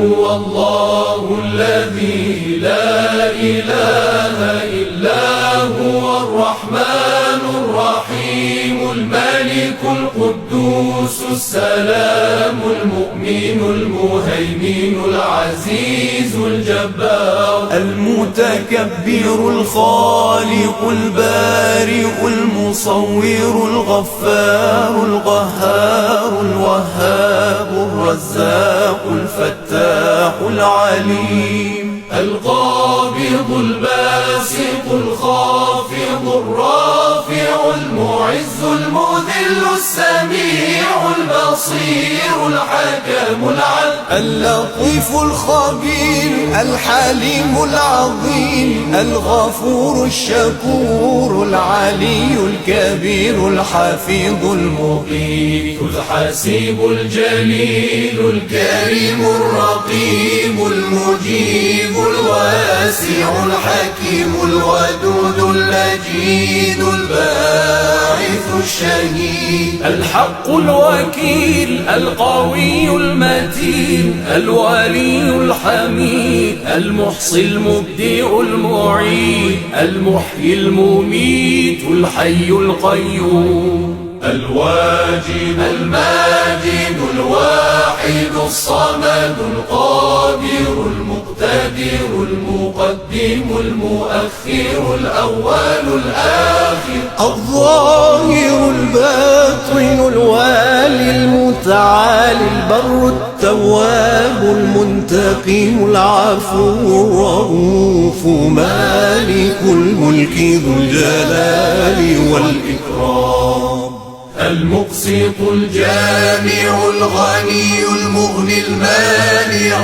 هو الله الذي لا إله إلا هو الرحمن الرحيم الملك القدوس السلام المؤمن المهيمن العزيز الجبار المتكبر الخالق البارئ المصور الغفار القهار الوهاب الرزاق الفتاح العليم القابض الباسط الخافض الرافع المعز المذل السميع البصير الحكم العدل اللطيف الخبير الحليم العظيم الغفور الشكور العلي الكبير الحفيظ المقيت الحسيب الجليل الكريم الرقيب المجيب الواسع الحكيم الودود المجيد الباعث الشهيد الحق الوكيل القوي المتين الولي الحميد المحصي المبدئ المعيد المحيي المميت الحي القيوم الواجد الماجد الواحد الصمد القادر المقتدر المقدم المؤخر الأول الآخر الظاهر الباطن الوالي المتعالي البر التواب المنتقم العفو الرؤوف مالك الملك ذو الجلال والإكرام المقسط الجامع الغني المغني المانع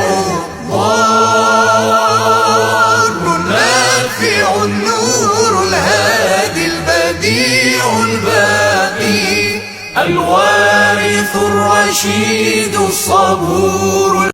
الضار النافع النور الهادي البديع الباقي الوارث الرشيد الصبور